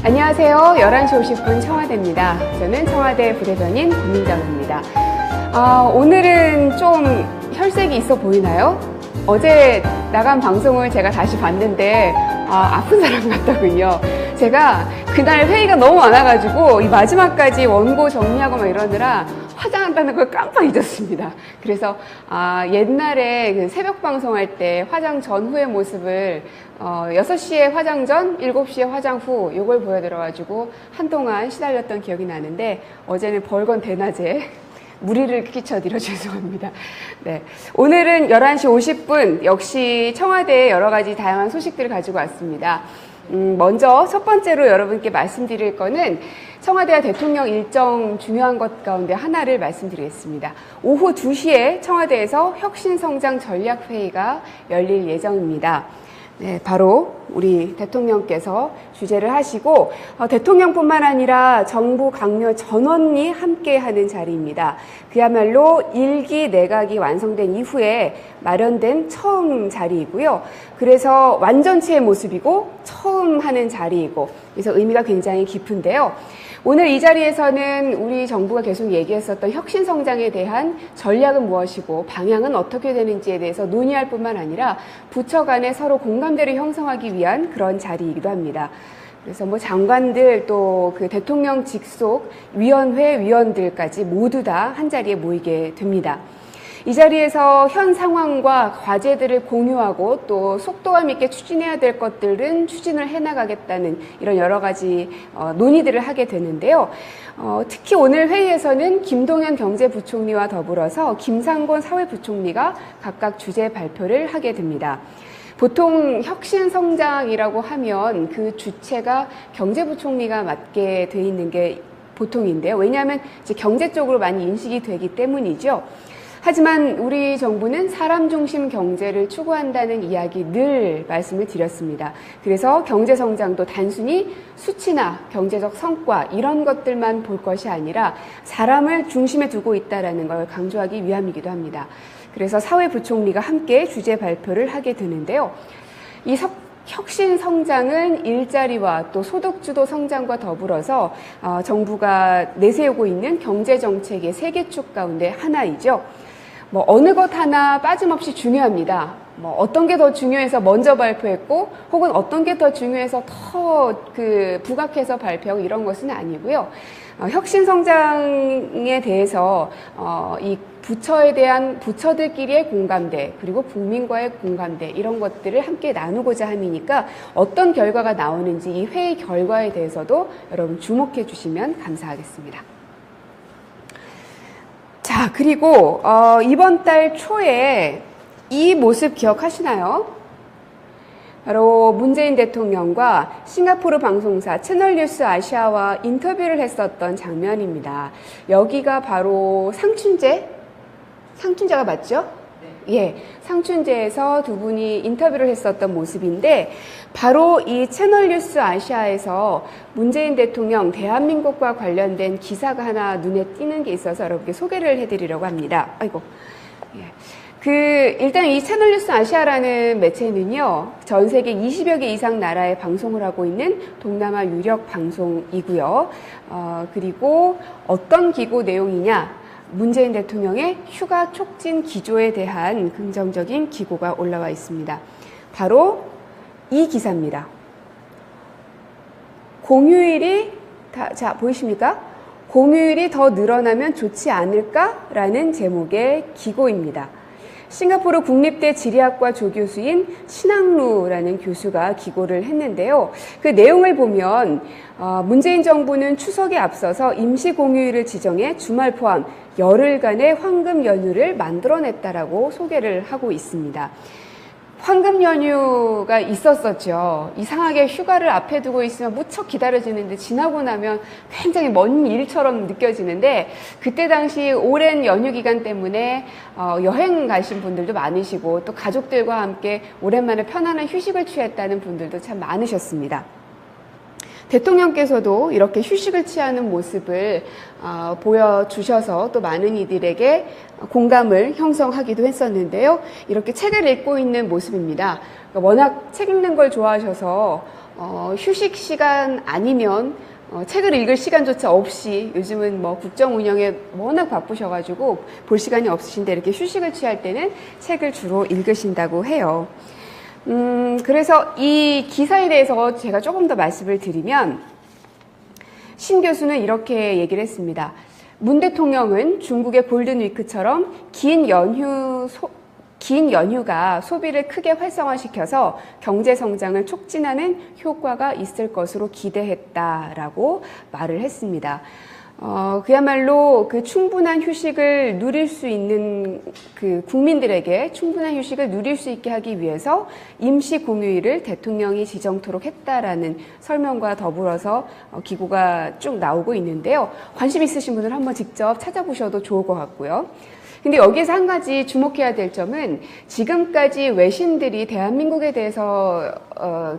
안녕하세요. 11시 50분 청와대입니다. 저는 청와대 부대변인 고민정입니다. 오늘은 좀 혈색이 있어 보이나요? 어제 나간 방송을 제가 다시 봤는데 아픈 사람 같더군요. 제가 그날 회의가 너무 많아가지고 이 마지막까지 원고 정리하고 막 이러느라 화장한다는 걸 깜빡 잊었습니다. 그래서 옛날에 그 새벽 방송할 때 화장 전후의 모습을 6시에 화장 전, 7시에 화장 후 요걸 보여드려가지고 한동안 시달렸던 기억이 나는데 어제는 벌건 대낮에 무리를 끼쳐드려 죄송합니다. 네, 오늘은 11시 50분 역시 청와대에 여러 가지 다양한 소식들을 가지고 왔습니다. 먼저 첫 번째로 여러분께 말씀드릴 거는 청와대와 대통령 일정 중요한 것 가운데 하나를 말씀드리겠습니다. 오후 2시에 청와대에서 혁신성장 전략회의가 열릴 예정입니다. 네, 바로 우리 대통령께서 주재를 하시고 대통령뿐만 아니라 정부 강력 전원이 함께하는 자리입니다. 그야말로 1기 내각이 완성된 이후에 마련된 처음 자리이고요. 그래서 완전체의 모습이고 처음 하는 자리이고 그래서 의미가 굉장히 깊은데요. 오늘 이 자리에서는 우리 정부가 계속 얘기했었던 혁신성장에 대한 전략은 무엇이고 방향은 어떻게 되는지에 대해서 논의할 뿐만 아니라 부처 간에 서로 공감대를 형성하기 위한 그런 자리이기도 합니다. 그래서 뭐 장관들 또 그 대통령 직속 위원회 위원들까지 모두 다 한 자리에 모이게 됩니다. 이 자리에서 현 상황과 과제들을 공유하고 또 속도감 있게 추진해야 될 것들은 추진을 해나가겠다는 이런 여러 가지 논의들을 하게 되는데요. 특히 오늘 회의에서는 김동연 경제부총리와 더불어서 김상곤 사회부총리가 각각 주재 발표를 하게 됩니다. 보통 혁신성장이라고 하면 그 주체가 경제부총리가 맡게 돼 있는 게 보통인데요. 왜냐하면 이제 경제 쪽으로 많이 인식이 되기 때문이죠. 하지만 우리 정부는 사람 중심 경제를 추구한다는 이야기 늘 말씀을 드렸습니다. 그래서 경제 성장도 단순히 수치나 경제적 성과 이런 것들만 볼 것이 아니라 사람을 중심에 두고 있다는 걸 강조하기 위함이기도 합니다. 그래서 사회부총리가 함께 주재 발표를 하게 되는데요. 이 혁신 성장은 일자리와 또 소득주도 성장과 더불어서 정부가 내세우고 있는 경제 정책의 3개축 가운데 하나이죠. 뭐 어느 것 하나 빠짐없이 중요합니다. 뭐 어떤 게 더 중요해서 먼저 발표했고 혹은 어떤 게 더 중요해서 더 부각해서 발표하고 이런 것은 아니고요. 혁신 성장에 대해서 이 부처에 대한 부처들끼리의 공감대 그리고 국민과의 공감대 이런 것들을 함께 나누고자 함이니까 어떤 결과가 나오는지 이 회의 결과에 대해서도 여러분 주목해 주시면 감사하겠습니다. 자, 그리고 이번 달 초에 이 모습 기억하시나요? 바로 문재인 대통령과 싱가포르 방송사 채널뉴스 아시아와 인터뷰를 했었던 장면입니다. 여기가 바로 상춘제가 맞죠? 네. 예, 상춘제에서 두 분이 인터뷰를 했었던 모습인데 바로 이 채널뉴스 아시아에서 문재인 대통령 대한민국과 관련된 기사가 하나 눈에 띄는 게 있어서 여러분께 소개를 해드리려고 합니다. 아이고, 예. 일단 이 채널뉴스 아시아라는 매체는요, 전 세계 20여 개 이상 나라에 방송을 하고 있는 동남아 유력 방송이고요. 그리고 어떤 기고 내용이냐, 문재인 대통령의 휴가 촉진 기조에 대한 긍정적인 기고가 올라와 있습니다. 바로 이 기사입니다. 공휴일이, 자, 보이십니까? 공휴일이 더 늘어나면 좋지 않을까라는 제목의 기고입니다. 싱가포르 국립대 지리학과 조교수인 신학루라는 교수가 기고를 했는데요. 그 내용을 보면 문재인 정부는 추석에 앞서서 임시 공휴일을 지정해 주말 포함 열흘간의 황금 연휴를 만들어냈다라고 소개를 하고 있습니다. 황금 연휴가 있었었죠. 이상하게 휴가를 앞에 두고 있으면 무척 기다려지는데 지나고 나면 굉장히 먼 일처럼 느껴지는데 그때 당시 오랜 연휴 기간 때문에 여행 가신 분들도 많으시고 또 가족들과 함께 오랜만에 편안한 휴식을 취했다는 분들도 참 많으셨습니다. 대통령께서도 이렇게 휴식을 취하는 모습을 보여주셔서 또 많은 이들에게 공감을 형성하기도 했었는데요. 이렇게 책을 읽고 있는 모습입니다. 워낙 책 읽는 걸 좋아하셔서 휴식 시간 아니면 책을 읽을 시간조차 없이 요즘은 뭐 국정 운영에 워낙 바쁘셔가지고 볼 시간이 없으신데 이렇게 휴식을 취할 때는 책을 주로 읽으신다고 해요. 그래서 이 기사에 대해서 제가 조금 더 말씀을 드리면 신 교수는 이렇게 얘기를 했습니다. 문 대통령은 중국의 골든위크처럼 긴 연휴가 소비를 크게 활성화시켜서 경제 성장을 촉진하는 효과가 있을 것으로 기대했다라고 말을 했습니다. 그야말로 그 충분한 휴식을 누릴 수 있는 그 국민들에게 충분한 휴식을 누릴 수 있게 하기 위해서 임시 공휴일을 대통령이 지정토록 했다라는 설명과 더불어서 기고가 쭉 나오고 있는데요. 관심 있으신 분들 한번 직접 찾아보셔도 좋을 것 같고요. 근데 여기에서 한 가지 주목해야 될 점은 지금까지 외신들이 대한민국에 대해서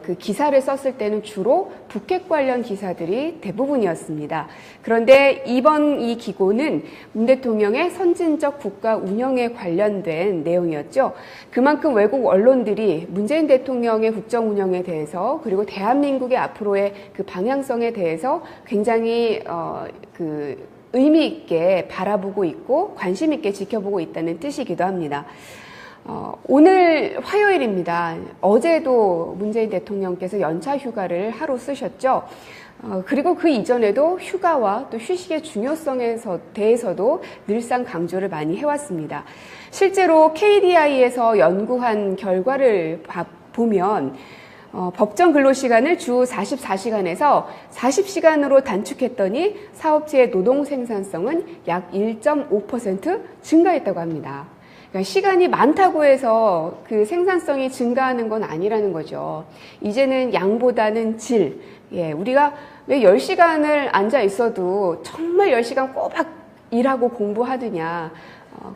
그 기사를 썼을 때는 주로 북핵 관련 기사들이 대부분이었습니다. 그런데 이번 이 기고는 문 대통령의 선진적 국가 운영에 관련된 내용이었죠. 그만큼 외국 언론들이 문재인 대통령의 국정 운영에 대해서 그리고 대한민국의 앞으로의 그 방향성에 대해서 굉장히 의미 있게 바라보고 있고 관심 있게 지켜보고 있다는 뜻이기도 합니다. 오늘 화요일입니다. 어제도 문재인 대통령께서 연차 휴가를 하루 쓰셨죠. 그리고 그 이전에도 휴가와 또 휴식의 중요성에 대해서도 늘상 강조를 많이 해왔습니다. 실제로 KDI에서 연구한 결과를 보면 법정 근로시간을 주 44시간에서 40시간으로 단축했더니 사업체의 노동 생산성은 약 1.5% 증가했다고 합니다. 그러니까 시간이 많다고 해서 그 생산성이 증가하는 건 아니라는 거죠. 이제는 양보다는 질. 우리가 왜 10시간을 앉아 있어도 정말 10시간 꼬박 일하고 공부하느냐.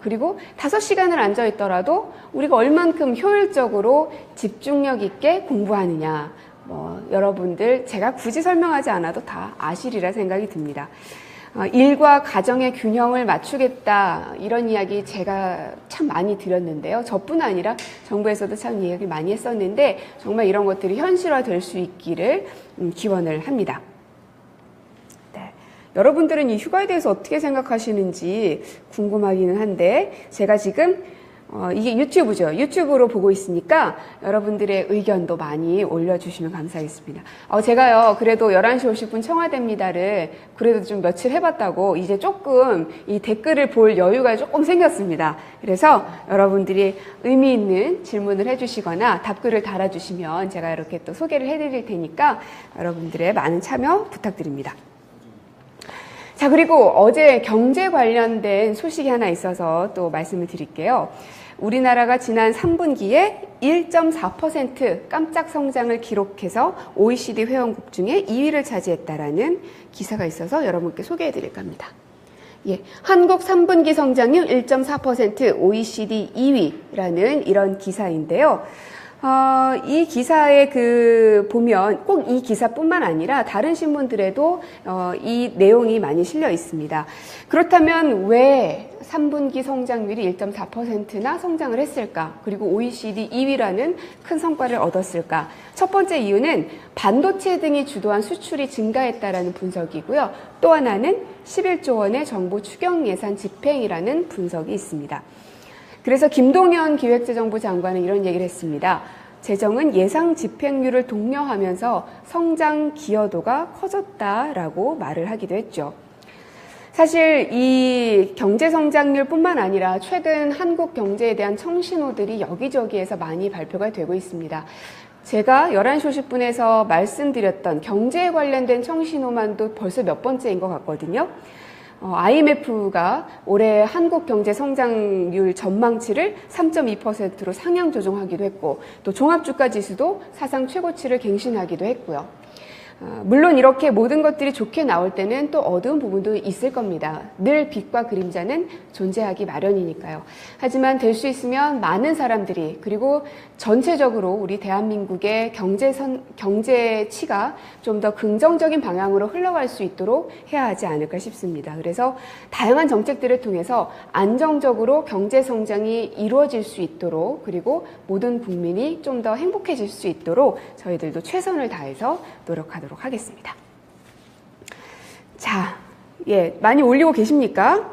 그리고 5시간을 앉아 있더라도 우리가 얼만큼 효율적으로 집중력 있게 공부하느냐. 여러분들 제가 굳이 설명하지 않아도 다 아시리라 생각이 듭니다. 일과 가정의 균형을 맞추겠다 이런 이야기 제가 참 많이 드렸는데요. 저뿐 아니라 정부에서도 참 이야기 많이 했었는데 정말 이런 것들이 현실화될 수 있기를 기원을 합니다. 여러분들은 이 휴가에 대해서 어떻게 생각하시는지 궁금하기는 한데 제가 지금 이게 유튜브죠. 유튜브로 보고 있으니까 여러분들의 의견도 많이 올려주시면 감사하겠습니다. 제가요 그래도 11시 50분 청와대입니다를 그래도 좀 며칠 해봤다고 이제 조금 이 댓글을 볼 여유가 조금 생겼습니다. 그래서 여러분들이 의미 있는 질문을 해주시거나 답글을 달아주시면 제가 이렇게 또 소개를 해드릴 테니까 여러분들의 많은 참여 부탁드립니다. 자, 그리고 어제 경제 관련된 소식이 하나 있어서 또 말씀을 드릴게요. 우리나라가 지난 3분기에 1.4% 깜짝 성장을 기록해서 OECD 회원국 중에 2위를 차지했다라는 기사가 있어서 여러분께 소개해 드릴까 합니다. 한국 3분기 성장률 1.4% OECD 2위라는 이런 기사인데요. 이 기사에 보면 꼭 이 기사뿐만 아니라 다른 신문들에도 이 내용이 많이 실려 있습니다. 그렇다면 왜 3분기 성장률이 1.4%나 성장을 했을까? 그리고 OECD 2위라는 큰 성과를 얻었을까? 첫 번째 이유는 반도체 등이 주도한 수출이 증가했다라는 분석이고요. 또 하나는 11조 원의 정부 추경 예산 집행이라는 분석이 있습니다. 그래서 김동연 기획재정부 장관은 이런 얘기를 했습니다. 재정은 예상 집행률을 독려하면서 성장 기여도가 커졌다라고 말을 하기도 했죠. 사실 이 경제 성장률뿐만 아니라 최근 한국 경제에 대한 청신호들이 여기저기에서 많이 발표가 되고 있습니다. 제가 11시 50분에서 말씀드렸던 경제에 관련된 청신호만도 벌써 몇 번째인 것 같거든요. IMF가 올해 한국 경제 성장률 전망치를 3.2%로 상향 조정하기도 했고 또 종합주가지수도 사상 최고치를 갱신하기도 했고요. 물론 이렇게 모든 것들이 좋게 나올 때는 또 어두운 부분도 있을 겁니다. 늘 빛과 그림자는 존재하기 마련이니까요. 하지만 될 수 있으면 많은 사람들이 그리고 전체적으로 우리 대한민국의 경제치가 좀 더 긍정적인 방향으로 흘러갈 수 있도록 해야 하지 않을까 싶습니다. 그래서 다양한 정책들을 통해서 안정적으로 경제 성장이 이루어질 수 있도록 그리고 모든 국민이 좀 더 행복해질 수 있도록 저희들도 최선을 다해서 노력하도록 하겠습니다. 자, 예, 많이 올리고 계십니까?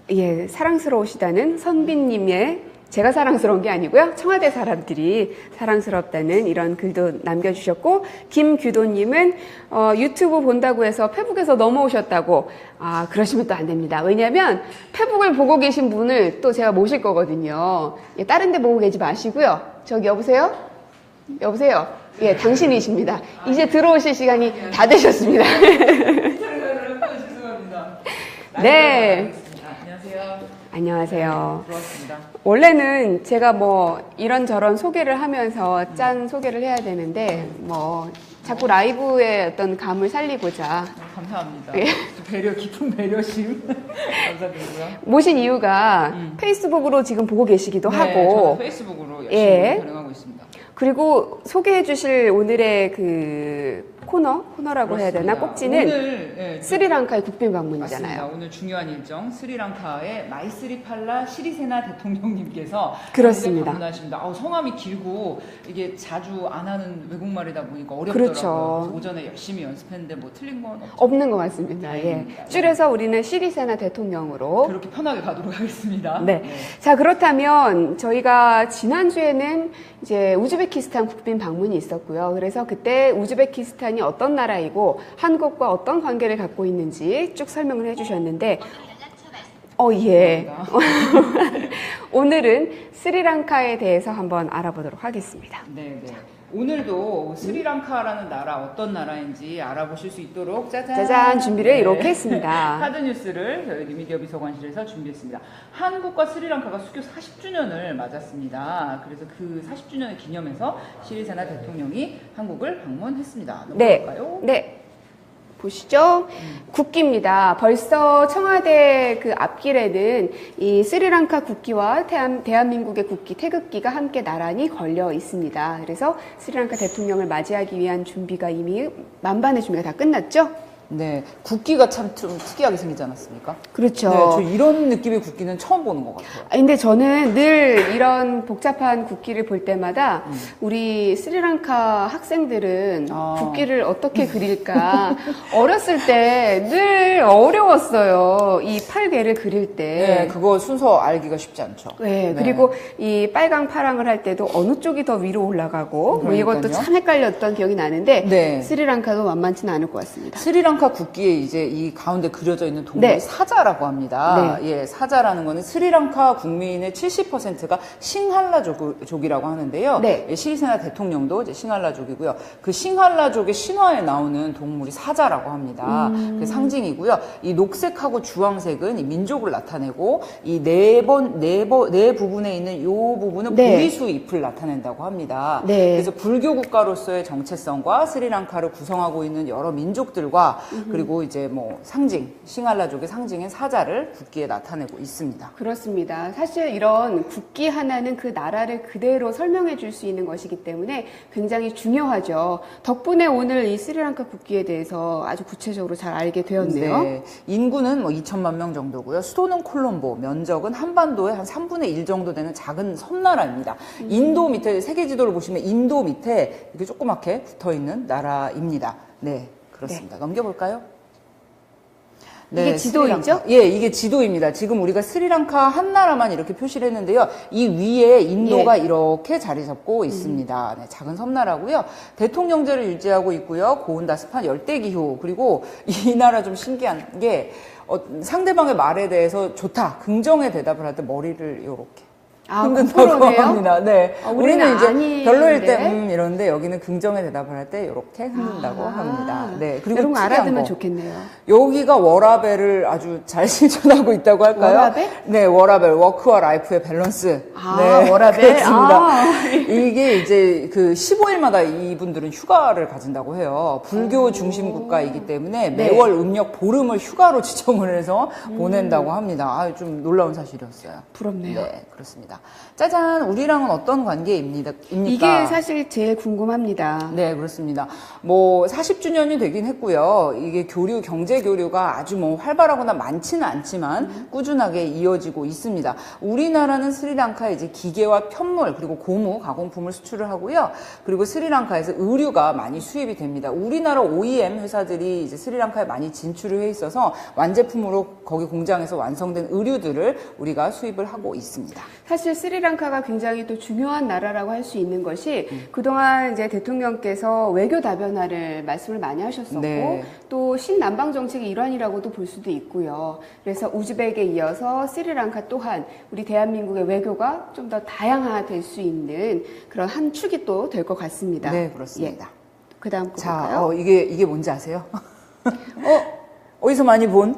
예, 사랑스러우시다는 선비님의 제가 사랑스러운 게 아니고요. 청와대 사람들이 사랑스럽다는 이런 글도 남겨주셨고, 김규도님은 유튜브 본다고 해서 페북에서 넘어오셨다고. 그러시면 또 안 됩니다. 왜냐하면 페북을 보고 계신 분을 또 제가 모실 거거든요. 예, 다른 데 보고 계지 마시고요. 저기 여보세요? 여보세요? 예, 당신이십니다. 이제 들어오실 시간이 다 되셨습니다. 죄송합니다. 네. 안녕하세요. 안녕하세요. 들어왔습니다. 원래는 제가 뭐 이런저런 소개를 하면서 짠 소개를 해야 되는데 뭐 자꾸 라이브의 어떤 감을 살리고자 감사합니다. 예. 깊은 배려심 감사드리고요. 모신 이유가 페이스북으로 지금 보고 계시기도 네, 하고 저는 페이스북으로 열심히 예. 활용하고 있습니다. 그리고 소개해 주실 오늘의 그 코너라고 해야 되나? 꼭지는 오늘 스리랑카의 국빈 방문이잖아요. 맞습니다. 오늘 중요한 일정 스리랑카의 마이스리팔라 시리세나 대통령님께서 그렇습니다. 방문하십니다. 성함이 길고 이게 자주 안 하는 외국말이다 보니까 어렵더라고요. 그렇죠. 그래서 오전에 열심히 연습했는데 뭐 틀린 건 없죠. 없는 것 같습니다. 예. 줄여서 우리는 시리세나 대통령으로 그렇게 편하게 가도록 하겠습니다. 네. 자, 그렇다면 저희가 지난주에는 이제 우즈베키스탄 국빈 방문이 있었고요. 그래서 그때 우즈베키스탄이 어떤 나라이고 한국과 어떤 관계를 갖고 있는지 쭉 설명을 해주셨는데, 예. 오늘은 스리랑카에 대해서 한번 알아보도록 하겠습니다. 네. 오늘도 스리랑카라는 나라 어떤 나라인지 알아보실 수 있도록 짜잔 준비를 이렇게 했습니다. 카드뉴스를 저희 미디어 비서관실에서 준비했습니다. 한국과 스리랑카가 수교 40주년을 맞았습니다. 그래서 그 40주년을 기념해서 시리세나 대통령이 한국을 방문했습니다. 넘어갈까요? 네. 보시죠. 국기입니다. 벌써 청와대 그 앞길에는 이 스리랑카 국기와 대한민국의 국기, 태극기가 함께 나란히 걸려 있습니다. 그래서 스리랑카 대통령을 맞이하기 위한 준비가 이미 만반의 준비가 다 끝났죠? 네, 국기가 참 좀 특이하게 생기지 않았습니까? 그렇죠. 네, 저 이런 느낌의 국기는 처음 보는 것 같아요. 근데 저는 늘 이런 복잡한 국기를 볼 때마다 우리 스리랑카 학생들은 국기를 어떻게 그릴까 어렸을 때 늘 어려웠어요. 이 팔개를 그릴 때. 네, 그거 순서 알기가 쉽지 않죠. 네, 그리고 이 빨강 파랑을 할 때도 어느 쪽이 더 위로 올라가고 뭐 이것도 참 헷갈렸던 기억이 나는데 네. 스리랑카도 만만치는 않을 것 같습니다. 스리랑카 국기에 이제 이 가운데 그려져 있는 동물이 네. 사자라고 합니다. 네. 예, 사자라는 거는 스리랑카 국민의 70%가 싱할라족이라고 하는데요. 네. 예, 시리세나 대통령도 이제 싱할라족이고요. 그 싱할라족의 신화에 나오는 동물이 사자라고 합니다. 그 상징이고요. 이 녹색하고 주황색은 이 민족을 나타내고 이 네 부분에 있는 요 부분은 네. 보리수 잎을 나타낸다고 합니다. 네. 그래서 불교 국가로서의 정체성과 스리랑카를 구성하고 있는 여러 민족들과 그리고 이제 뭐 상징, 싱할라족의 상징인 사자를 국기에 나타내고 있습니다. 그렇습니다. 사실 이런 국기 하나는 그 나라를 그대로 설명해 줄 수 있는 것이기 때문에 굉장히 중요하죠. 덕분에 오늘 이 스리랑카 국기에 대해서 아주 구체적으로 잘 알게 되었네요. 네. 인구는 뭐 2천만 명 정도고요. 수도는 콜롬보, 면적은 한반도의 한 3분의 1 정도 되는 작은 섬나라입니다. 인도 밑에 세계 지도를 보시면 인도 밑에 이렇게 조그맣게 붙어 있는 나라입니다. 네, 그렇습니다. 넘겨볼까요? 네, 이게 지도이죠? 스리랑카. 예, 이게 지도입니다. 지금 우리가 스리랑카 한 나라만 이렇게 표시를 했는데요. 이 위에 인도가 이렇게 자리 잡고 있습니다. 네, 작은 섬나라고요. 대통령제를 유지하고 있고요. 고온다습한 열대기후. 그리고 이 나라 좀 신기한 게 상대방의 말에 대해서 좋다, 긍정의 대답을 할 때 머리를 이렇게 아, 흔든다고 9%네요? 합니다. 네. 우리는 이제 아닌데. 별로일 때 이러는데 여기는 긍정의 대답을 할 때 이렇게 흔든다고 합니다. 네. 그리고 이런 거 특이한 알아두면 거. 좋겠네요. 여기가 워라벨을 아주 잘 실천하고 있다고 할까요? 워라벨? 네, 워라벨, 워크와 라이프의 밸런스. 아, 네, 워라벨? 그렇습니다. 아. 이게 이제 그 15일마다 이분들은 휴가를 가진다고 해요. 불교 중심 국가이기 때문에 네. 매월 음력 보름을 휴가로 지정을 해서 보낸다고 합니다. 아, 좀 놀라운 사실이었어요. 부럽네요. 네, 그렇습니다. 짜잔, 우리랑은 어떤 관계입니까? 이게 사실 제일 궁금합니다. 네, 그렇습니다. 뭐 40주년이 되긴 했고요. 이게 경제 교류가 아주 뭐 활발하거나 많지는 않지만 꾸준하게 이어지고 있습니다. 우리나라는 스리랑카에 이제 기계와 편물 그리고 고무 가공품을 수출을 하고요. 그리고 스리랑카에서 의류가 많이 수입이 됩니다. 우리나라 OEM 회사들이 이제 스리랑카에 많이 진출을 해 있어서 완제품으로 거기 공장에서 완성된 의류들을 우리가 수입을 하고 있습니다. 사실 스리랑카가 굉장히 또 중요한 나라라고 할 수 있는 것이 그동안 이제 대통령께서 외교 다변화를 말씀을 많이 하셨었고 네. 또 신남방 정책의 일환이라고도 볼 수도 있고요. 그래서 우즈벡에 이어서 스리랑카 또한 우리 대한민국의 외교가 좀 더 다양화될 수 있는 그런 한 축이 또 될 것 같습니다. 네, 그렇습니다. 예. 그다음 거 자, 볼까요? 이게 뭔지 아세요? 어디서 많이 본?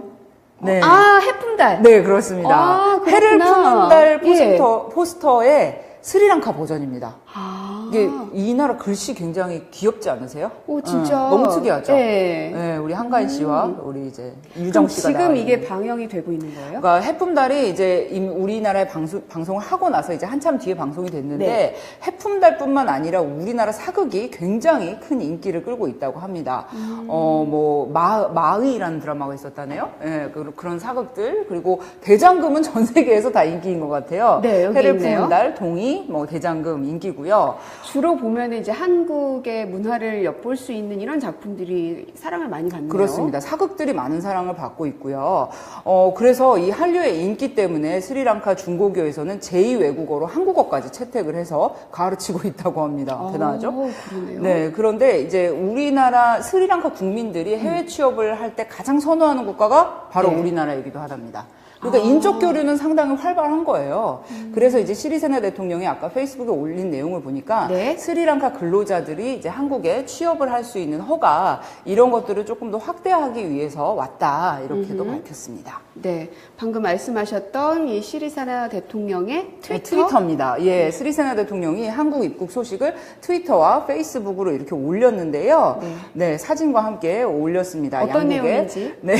네. 아, 해품달. 네, 그렇습니다. 아, 해를 그렇구나. 푸는 달 예. 포스터의 스리랑카 버전입니다. 아. 이게 이 나라 글씨 굉장히 귀엽지 않으세요? 오, 진짜. 너무 특이하죠? 네. 네, 우리 한가인 씨와 우리 이제 유정 그럼 씨가 지금 나와 이게 있는. 방영이 되고 있는 거예요? 그러니까 해품달이 이제 우리나라에 방송을 하고 나서 이제 한참 뒤에 방송이 됐는데 네. 해품달뿐만 아니라 우리나라 사극이 굉장히 큰 인기를 끌고 있다고 합니다. 뭐 마의라는 드라마가 있었다네요. 예, 그런 사극들 그리고 대장금은 전 세계에서 다 인기인 것 같아요. 네, 여기 해를 있네요. 푸는 달, 동의, 뭐 대장금 인기고요. 주로 보면 이제 한국의 문화를 엿볼 수 있는 이런 작품들이 사랑을 많이 받네요. 그렇습니다. 사극들이 많은 사랑을 받고 있고요. 그래서 이 한류의 인기 때문에 스리랑카 중고교에서는 제2외국어로 한국어까지 채택을 해서 가르치고 있다고 합니다. 대단하죠? 그러네요. 네, 그런데 이제 우리나라 스리랑카 국민들이 해외 취업을 할 때 가장 선호하는 국가가 바로 네. 우리나라이기도 하답니다. 그러니까 인적 교류는 상당히 활발한 거예요. 그래서 이제 시리세나 대통령이 아까 페이스북에 올린 내용을 보니까 네. 스리랑카 근로자들이 이제 한국에 취업을 할 수 있는 허가 이런 것들을 조금 더 확대하기 위해서 왔다 이렇게도 밝혔습니다. 네, 방금 말씀하셨던 이 시리사나 대통령의 트위터? 트위터입니다. 예, 스리세나 대통령이 한국 입국 소식을 트위터와 페이스북으로 이렇게 올렸는데요. 네, 사진과 함께 올렸습니다. 어떤 양국의, 내용인지? 네,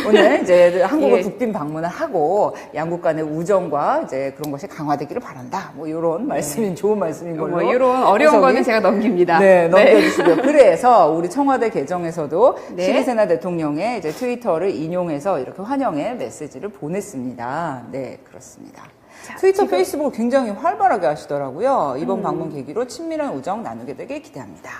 오늘 이제 한국을 예. 국빈 방문을 하고 양국 간의 우정과 이제 그런 것이 강화되기를 바란다. 뭐 이런 말씀인 좋은 말씀인 걸로. 뭐 이런 어려운 해석이- 거는 제가 넘깁니다. 네, 넘겨주시고요. 그래서 우리 청와대 개정에서도 네. 시리세나 대통령의 이제 트위터를 인용해서 이렇게 환영의 메시지를 보냈습니다. 네, 그렇습니다. 자, 트위터, 지금- 페이스북을 굉장히 활발하게 하시더라고요. 이번 방문 계기로 친밀한 우정 나누게 되길 기대합니다.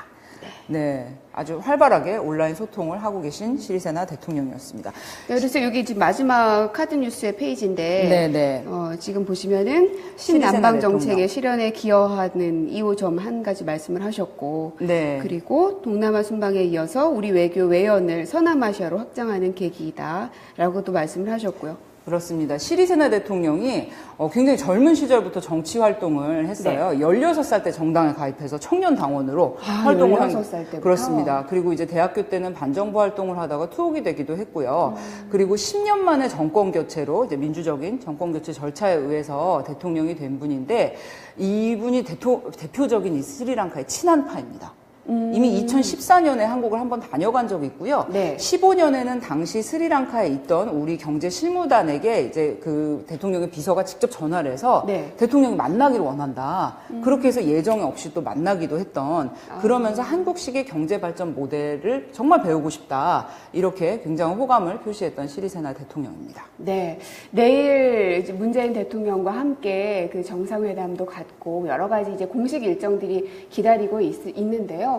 네, 아주 활발하게 온라인 소통을 하고 계신 시리세나 대통령이었습니다. 네, 그래서 여기 지금 마지막 카드 뉴스의 페이지인데 네, 네. 지금 보시면은 시리세나 신남방 대통령. 정책의 실현에 기여하는 2호점 한 가지 말씀을 하셨고 네. 그리고 동남아 순방에 이어서 우리 외교 외연을 서남아시아로 확장하는 계기다라고도 말씀을 하셨고요. 그렇습니다. 시리세나 대통령이 굉장히 젊은 시절부터 정치 활동을 했어요. 16살 때 정당에 가입해서 청년 당원으로 활동을 16살 때부터? 그렇습니다. 그리고 이제 대학교 때는 반정부 활동을 하다가 투옥이 되기도 했고요. 그리고 10년 만에 정권 교체로 이제 민주적인 정권 교체 절차에 의해서 대통령이 된 분인데 이분이 대표적인 이 스리랑카의 친한파입니다. 이미 2014년에 한국을 한번 다녀간 적이 있고요. 네. 15년에는 당시 스리랑카에 있던 우리 경제 실무단에게 이제 그 대통령의 비서가 직접 전화를 해서 네. 대통령이 만나기를 원한다. 그렇게 해서 예정에 없이 또 만나기도 했던 그러면서 한국식의 경제 발전 모델을 정말 배우고 싶다. 이렇게 굉장한 호감을 표시했던 시리세나 대통령입니다. 네, 내일 이제 문재인 대통령과 함께 그 정상회담도 갖고 여러 가지 이제 공식 일정들이 기다리고 있는데요.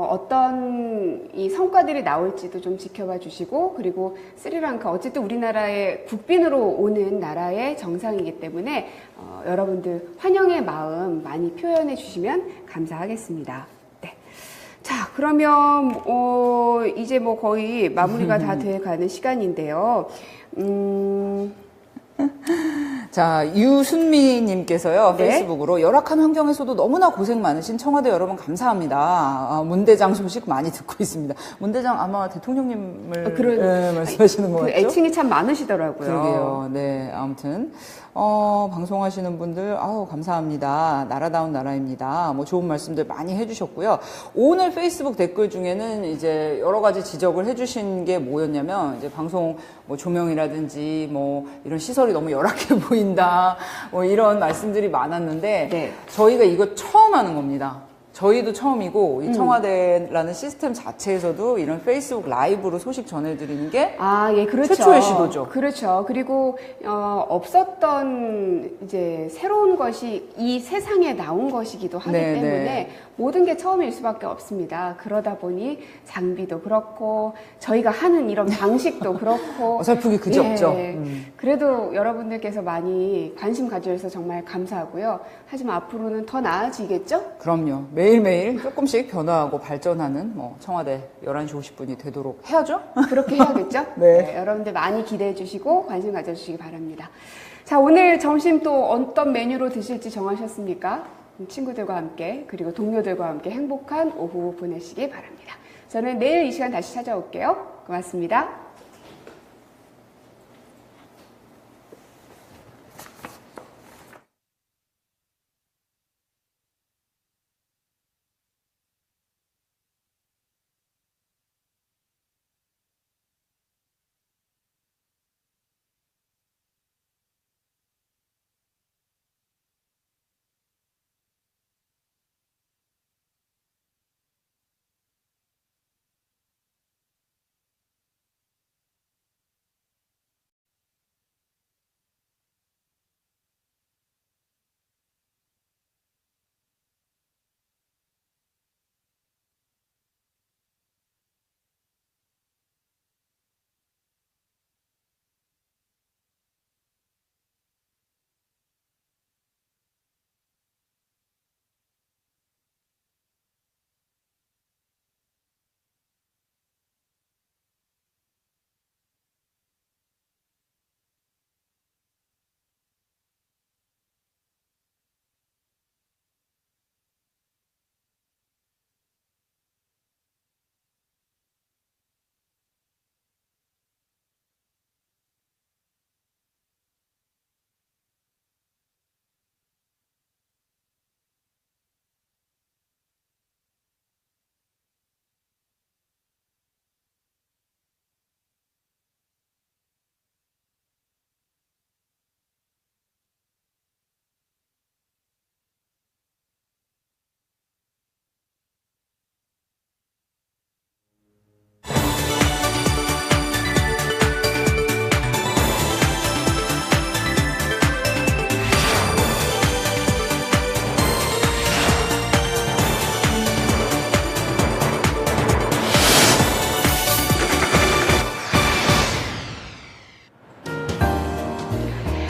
어떤 이 성과들이 나올지도 좀 지켜봐 주시고 그리고 스리랑카 어쨌든 우리나라의 국빈으로 오는 나라의 정상이기 때문에 여러분들 환영의 마음 많이 표현해 주시면 감사하겠습니다. 네. 자, 그러면 이제 뭐 거의 마무리가 다 돼 가는 시간인데요. 자, 유순미님께서요, 네. 페이스북으로 열악한 환경에서도 너무나 고생 많으신 청와대 여러분 감사합니다. 문대장 소식 많이 듣고 있습니다. 문대장 아마 대통령님을 말씀하시는 것 그 같죠? 애칭이 참 많으시더라고요. 그러게요. 네, 아무튼 방송하시는 분들 아우 감사합니다. 나라다운 나라입니다. 뭐 좋은 말씀들 많이 해주셨고요. 오늘 페이스북 댓글 중에는 이제 여러 가지 지적을 해주신 게 뭐였냐면 이제 방송 뭐 조명이라든지 뭐 이런 시설이 너무 열악해 보인다. 뭐 이런 말씀들이 많았는데 네. 저희가 이거 처음 하는 겁니다. 저희도 처음이고 이 청와대라는 시스템 자체에서도 이런 페이스북 라이브로 소식 전해드리는 게 예, 그렇죠. 최초의 시도죠. 그렇죠. 그리고 없었던 이제 새로운 것이 이 세상에 나온 것이기도 하기 네, 때문에 네. 모든 게 처음일 수밖에 없습니다. 그러다 보니 장비도 그렇고 저희가 하는 이런 방식도 그렇고 어설프기 그지 없죠. 그래도 여러분들께서 많이 관심 가져주셔서 정말 감사하고요. 하지만 앞으로는 더 나아지겠죠? 그럼요. 매일매일 조금씩 변화하고 발전하는 뭐 청와대 11시 50분이 되도록 해야죠. 그렇게 해야겠죠? 네. 여러분들 많이 기대해 주시고 관심 가져주시기 바랍니다. 자, 오늘 점심 또 어떤 메뉴로 드실지 정하셨습니까? 친구들과 함께 그리고 동료들과 함께 행복한 오후 보내시기 바랍니다. 저는 내일 이 시간 다시 찾아올게요. 고맙습니다.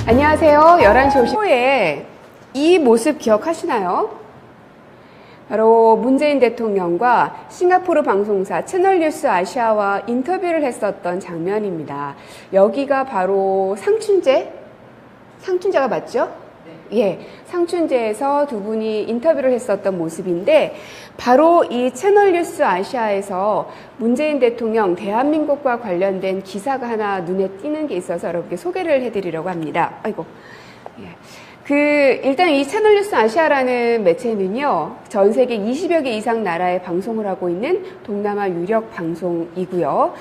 안녕하세요. 11시 50분에 이 모습 기억하시나요? 바로 문재인 대통령과 싱가포르 방송사 채널뉴스 아시아와 인터뷰를 했었던 장면입니다. 여기가 바로 상춘제가 맞죠? 예, 상춘제에서 두 분이 인터뷰를 했었던 모습인데 바로 이 채널뉴스 아시아에서 문재인 대통령 대한민국과 관련된 기사가 하나 눈에 띄는 게 있어서 여러분께 소개를 해드리려고 합니다. 아이고. 예. 일단 이 채널뉴스 아시아라는 매체는요, 전 세계 20여 개 이상 나라에 방송을 하고 있는 동남아 유력 방송이고요.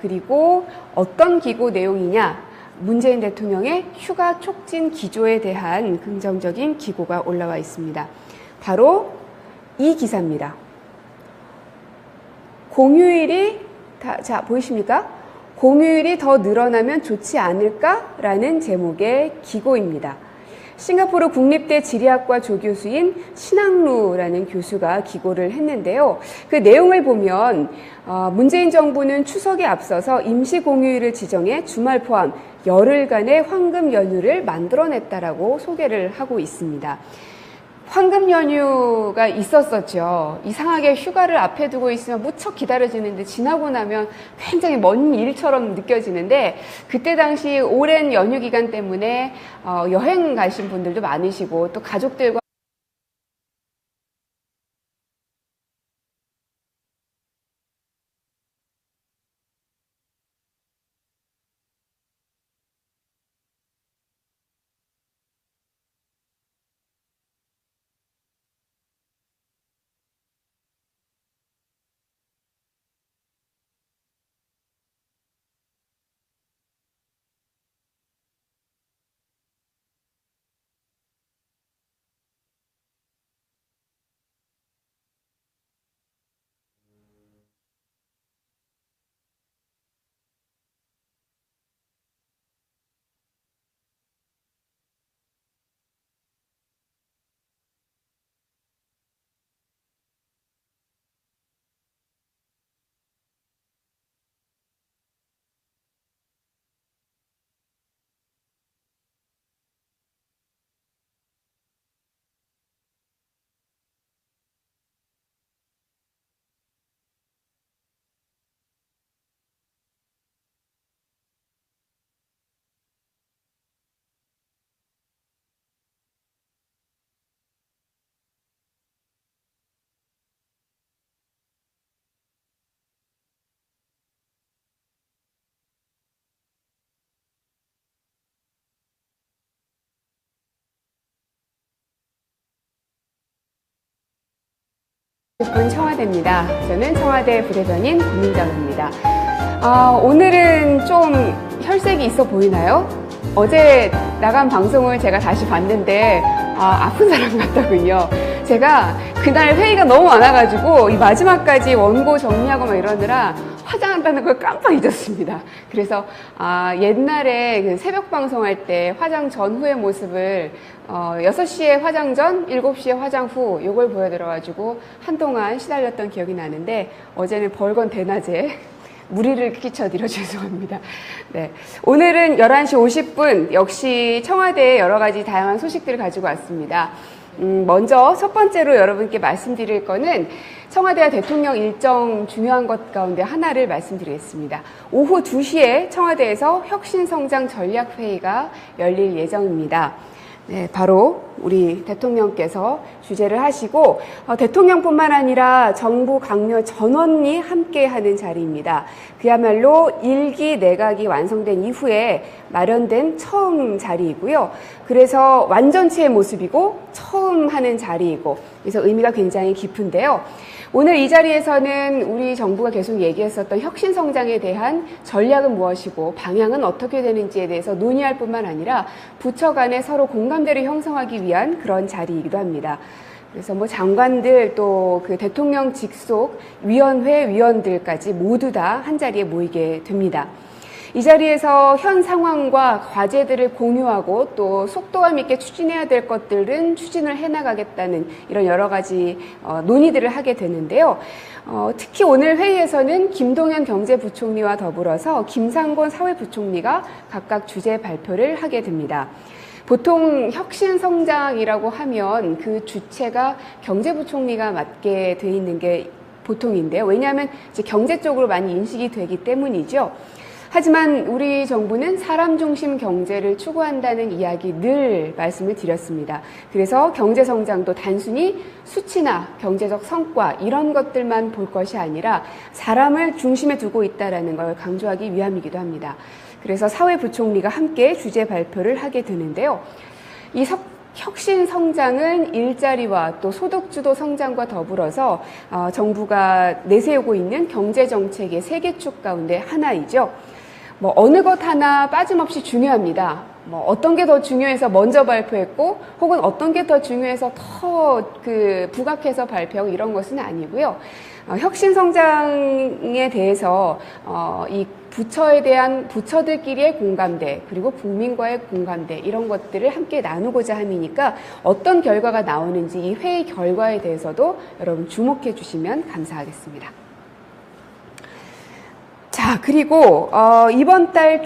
그리고 어떤 기고 내용이냐? 문재인 대통령의 휴가 촉진 기조에 대한 긍정적인 기고가 올라와 있습니다. 바로 이 기사입니다. 공휴일이 보이십니까? 공휴일이 더 늘어나면 좋지 않을까라는 제목의 기고입니다. 싱가포르 국립대 지리학과 조교수인 신학루라는 교수가 기고를 했는데요. 그 내용을 보면 문재인 정부는 추석에 앞서서 임시 공휴일을 지정해 주말 포함 열흘간의 황금 연휴를 만들어냈다라고 소개를 하고 있습니다. 황금 연휴가 있었었죠. 이상하게 휴가를 앞에 두고 있으면 무척 기다려지는데 지나고 나면 굉장히 먼 일처럼 느껴지는데 그때 당시 오랜 연휴 기간 때문에 여행 가신 분들도 많으시고 또 가족들과 분 청와대입니다. 저는 청와대 부대변인 고민정입니다. 오늘은 좀 혈색이 있어 보이나요? 어제 나간 방송을 제가 다시 봤는데 아픈 사람 같더군요. 제가 그날 회의가 너무 많아가지고 이 마지막까지 원고 정리하고 막 이러느라 화장한다는 걸 깜빡 잊었습니다. 그래서 옛날에 그 새벽 방송할 때 화장 전후의 모습을 6시에 화장 전, 7시에 화장 후 요걸 보여드려가지고 한동안 시달렸던 기억이 나는데 어제는 벌건 대낮에 무리를 끼쳐드려 죄송합니다. 네. 오늘은 11시 50분 역시 청와대에 여러 가지 다양한 소식들을 가지고 왔습니다. 먼저 첫 번째로 여러분께 말씀드릴 거는 청와대와 대통령 일정 중요한 것 가운데 하나를 말씀드리겠습니다. 오후 2시에 청와대에서 혁신성장 전략회의가 열릴 예정입니다. 네, 바로 우리 대통령께서 주재를 하시고 대통령뿐만 아니라 정부 강력 전원이 함께하는 자리입니다. 그야말로 1기 내각이 완성된 이후에 마련된 처음 자리이고요. 그래서 완전체의 모습이고 처음 하는 자리이고 그래서 의미가 굉장히 깊은데요. 오늘 이 자리에서는 우리 정부가 계속 얘기했었던 혁신성장에 대한 전략은 무엇이고 방향은 어떻게 되는지에 대해서 논의할 뿐만 아니라 부처 간에 서로 공감대를 형성하기 위한 그런 자리이기도 합니다. 그래서 뭐 장관들 또 그 대통령 직속 위원회 위원들까지 모두 다 한 자리에 모이게 됩니다. 이 자리에서 현 상황과 과제들을 공유하고 또 속도감 있게 추진해야 될 것들은 추진을 해나가겠다는 이런 여러 가지 논의들을 하게 되는데요. 특히 오늘 회의에서는 김동연 경제부총리와 더불어서 김상곤 사회부총리가 각각 주재 발표를 하게 됩니다. 보통 혁신성장이라고 하면 그 주체가 경제부총리가 맡게 돼 있는 게 보통인데요. 왜냐하면 이제 경제 쪽으로 많이 인식이 되기 때문이죠. 하지만 우리 정부는 사람 중심 경제를 추구한다는 이야기 늘 말씀을 드렸습니다. 그래서 경제 성장도 단순히 수치나 경제적 성과 이런 것들만 볼 것이 아니라 사람을 중심에 두고 있다는 걸 강조하기 위함이기도 합니다. 그래서 사회부총리가 함께 주재 발표를 하게 되는데요. 이 혁신 성장은 일자리와 또 소득주도 성장과 더불어서 정부가 내세우고 있는 경제 정책의 3개 축 가운데 하나이죠. 뭐 어느 것 하나 빠짐없이 중요합니다. 뭐 어떤 게 더 중요해서 먼저 발표했고 혹은 어떤 게 더 중요해서 더 부각해서 발표하고 이런 것은 아니고요. 혁신 성장에 대해서 이 부처에 대한 부처들끼리의 공감대 그리고 국민과의 공감대 이런 것들을 함께 나누고자 함이니까 어떤 결과가 나오는지 이 회의 결과에 대해서도 여러분 주목해 주시면 감사하겠습니다. 자, 그리고 이번 달